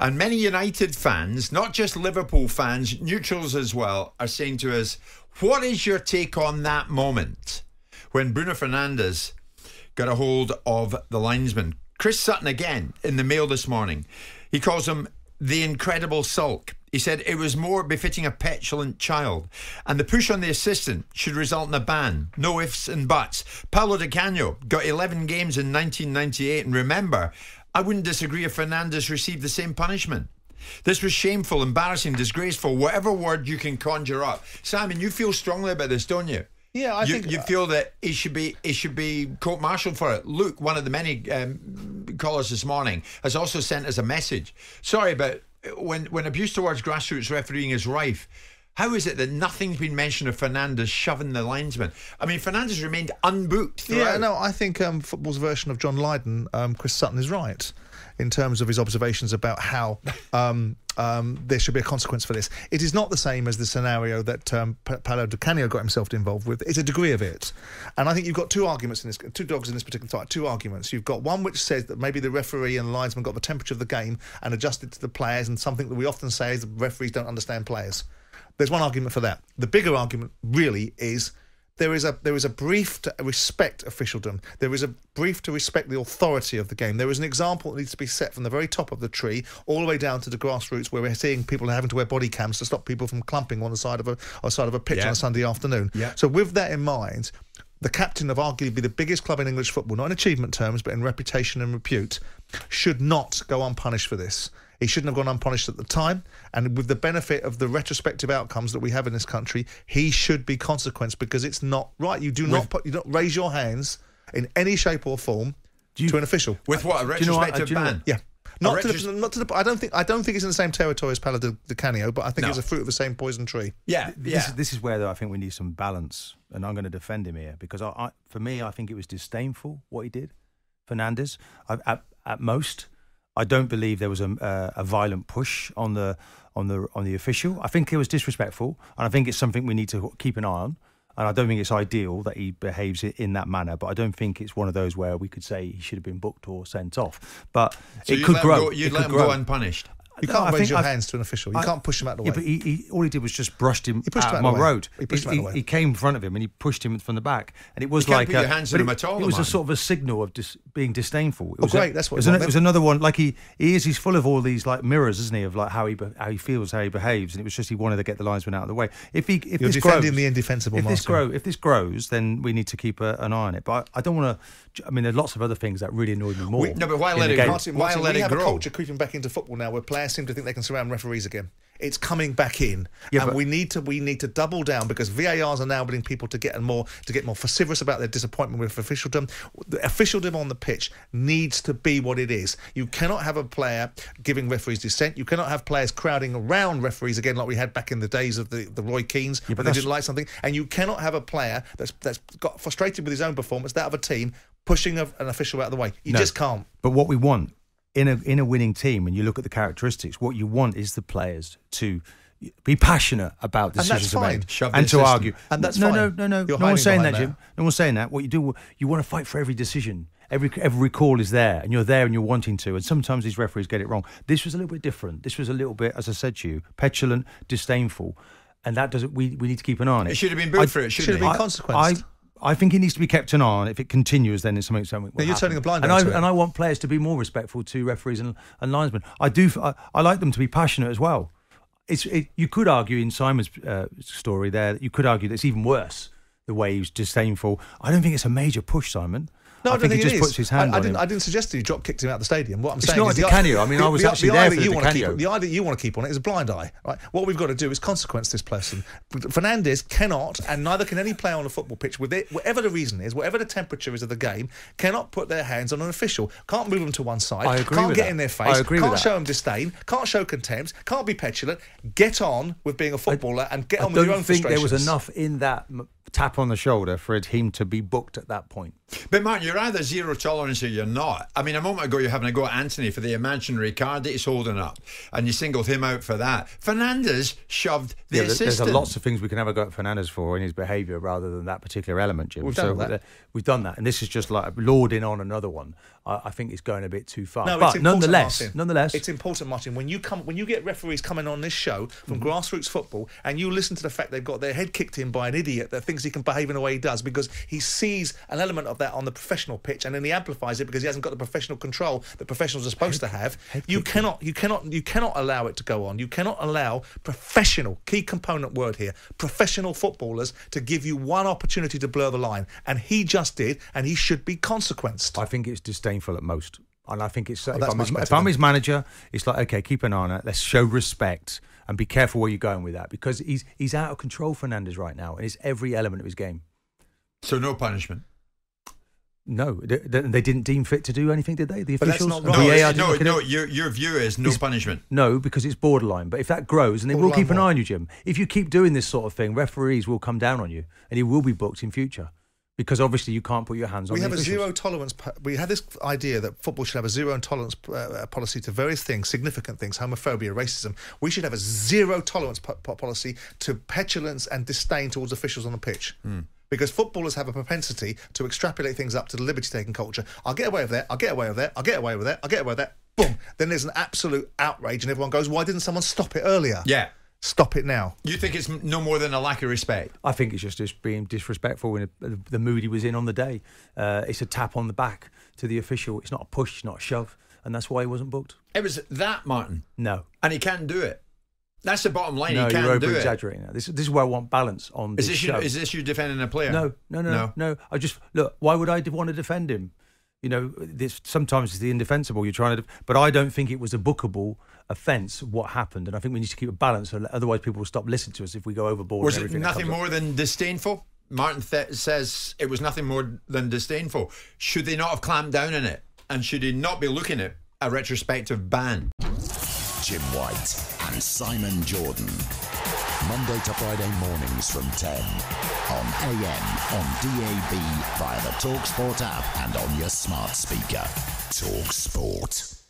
And many United fans, not just Liverpool fans, neutrals as well, are saying to us, what is your take on that moment when Bruno Fernandes got a hold of the linesman? Chris Sutton again in the Mail this morning. He calls him the incredible sulk. He said it was more befitting a petulant child. And the push on the assistant should result in a ban. No ifs and buts. Paulo Di Canio got 11 games in 1998. And remember, I wouldn't disagree if Fernandes received the same punishment. This was shameful, embarrassing, disgraceful, whatever word you can conjure up. Simon, you feel strongly about this, don't you? Yeah, I think you feel that he should be court-martialed for it. Luke, one of the many callers this morning, has also sent us a message. Sorry, but when abuse towards grassroots refereeing is rife, how is it that nothing's been mentioned of Fernandes shoving the linesman? I mean, Fernandes remained unbooked throughout. Yeah, no, I think football's version of John Lydon, Chris Sutton, is right in terms of his observations about how there should be a consequence for this. It is not the same as the scenario that Paulo Di Canio got himself involved with. It's a degree of it. And I think you've got two arguments in this, two dogs in this particular fight, two arguments. You've got one which says that maybe the referee and the linesman got the temperature of the game and adjusted to the players, and something that we often say is that referees don't understand players. There's one argument for that. The bigger argument really is there is a brief to respect officialdom. There is a brief to respect the authority of the game. There is an example that needs to be set from the very top of the tree all the way down to the grassroots, where we're seeing people having to wear body cams to stop people from clumping on the side of a pitch on a Sunday afternoon. Yeah. So with that in mind, the captain of arguably the biggest club in English football, not in achievement terms, but in reputation and repute, should not go unpunished for this. He shouldn't have gone unpunished at the time, and with the benefit of the retrospective outcomes that we have in this country, he should be consequenced, because it's not right. You do not raise your hands in any shape or form to an official. With what, a retrospective ban? Yeah. Not to the. I don't think it's in the same territory as Paulo Di Canio, but I think it's a fruit of the same poison tree. Yeah, This is where though I think we need some balance, and I'm going to defend him here, because for me I think it was disdainful what he did, Fernandes. At most, I don't believe there was a violent push on the official. I think it was disrespectful, and I think it's something we need to keep an eye on. And I don't think it's ideal that he behaves in that manner, but I don't think it's one of those where we could say he should have been booked or sent off. But so it could grow. You'd let him go unpunished. You can't raise your hands to an official. You can't push him out of the way. Yeah, but all he did was just brushed him out of my road. He came in front of him and he pushed him from the back. And it was like put your hands on him at all. It was a sort of a signal of being disdainful. It was great. That's what it was another one. Like he's full of all these like mirrors, isn't he? Of like how he feels, how he behaves. And it was just he wanted to get the linesman out of the way. You're defending the indefensible. If this grows, then we need to keep an eye on it. But I don't want to. I mean, there's lots of other things that really annoyed me more. No, but why let it grow? Why let it grow? We have a culture creeping back into football now where players seem to think they can surround referees again. It's coming back in, and we need to double down, because VARs are now getting people to get more vociferous about their disappointment with officialdom. The officialdom on the pitch needs to be what it is. You cannot have a player giving referees dissent. You cannot have players crowding around referees again, like we had back in the days of the Roy Keanes when they didn't like something. And you cannot have a player that's got frustrated with his own performance, that of a team, pushing an official out of the way. You just can't. But what we want in a winning team, when you look at the characteristics, what you want is the players to be passionate about decisions made and to argue. And that's fine. No. No one's saying that, Jim. No one's saying that. What you do, you want to fight for every decision. Every call is there, and you're there and you're wanting to. And sometimes these referees get it wrong. This was a little bit different. This was a little bit, as I said to you, petulant, disdainful, and that doesn't. We need to keep an eye on it. It should have been booed for it. Should have been consequenced. I think it needs to be kept an eye on. If it continues, then it's something. No, you're turning a blind eye to it. And I want players to be more respectful to referees and linesmen. I like them to be passionate as well. You could argue in Simon's story there, you could argue that it's even worse, the way he was disdainful. I don't think it's a major push, Simon. No, I think he just puts his hand on him. I didn't suggest that he drop kicked him out of the stadium. What I'm saying is... It's not a Di Canio. I mean, I was actually there for the Di Canio. The eye that you want to keep on it is a blind eye. Right? What we've got to do is consequence this person. Fernandes cannot, and neither can any player on a football pitch, whatever the reason is, whatever the temperature is of the game, cannot put their hands on an official. Can't move them to one side. I agree can't with get that. in their face. Can't show them disdain. Can't show contempt. Can't be petulant. Get on with being a footballer and get on with your own frustrations. I don't think there was enough in that tap on the shoulder for him to be booked at that point. But Martin, you're either zero tolerance or you're not. I mean, a moment ago you're having a go at Anthony for the imaginary card that he's holding up, and you singled him out for that. Fernandes shoved the assistant. There's lots of things we can have a go at Fernandes for in his behaviour rather than that particular element, Jim. We've done that. We've done that, and this is just like lording on another one. I think it's going a bit too far. No, but it's nonetheless, it's important, Martin. When you get referees coming on this show from grassroots football, and you listen to the fact they've got their head kicked in by an idiot that thinks he can behave in the way he does because he sees an element of that on the professional pitch, and then he amplifies it because he hasn't got the professional control that professionals are supposed to have. You cannot allow it to go on. You cannot allow professional, key component word here, professional footballers to give you one opportunity to blur the line, and he just did, and he should be consequenced. I think it's disdainful at most. And I think it's if I'm I'm his manager, it's like, okay, keep an eye on it. Let's show respect and be careful where you're going with that, because he's out of control, Fernandes, right now, and it's every element of his game. So no punishment. No, they didn't deem fit to do anything, did they? The But that's officials? not right. No. Your view is no punishment. No, because it's borderline. But if that grows, and they will keep an eye on you, Jim. If you keep doing this sort of thing, referees will come down on you, and he will be booked in future. Because obviously you can't put your hands on the officials. We have a zero tolerance. We had this idea that football should have a zero tolerance policy to various things, significant things, homophobia, racism. We should have a zero tolerance policy to petulance and disdain towards officials on the pitch. Because footballers have a propensity to extrapolate things up to the liberty-taking culture. I'll get away with that. I'll get away with that. I'll get away with that. I'll get away with that. Boom. Then there's an absolute outrage, and everyone goes, "Why didn't someone stop it earlier?" Yeah. Stop it now. You think it's no more than a lack of respect? I think it's just being disrespectful in the mood he was in on the day. It's a tap on the back to the official. It's not a push, it's not a shove, and that's why he wasn't booked. It was that, Martin. No. And he can't do it. That's the bottom line. No, he can't you're do it. over-exaggerating now. This is where I want balance on this show. Is this you defending a player? No. I just, look, why would I want to defend him? You know, sometimes it's the indefensible you're trying to... But I don't think it was a bookable offence, what happened. And I think we need to keep a balance, otherwise people will stop listening to us if we go overboard. Was it nothing more than disdainful? Martin says it was nothing more than disdainful. Should they not have clamped down on it? And should he not be looking at a retrospective ban? Jim White and Simon Jordan. Monday to Friday mornings from 10 on AM, on DAB, via the talkSPORT app and on your smart speaker. talkSPORT.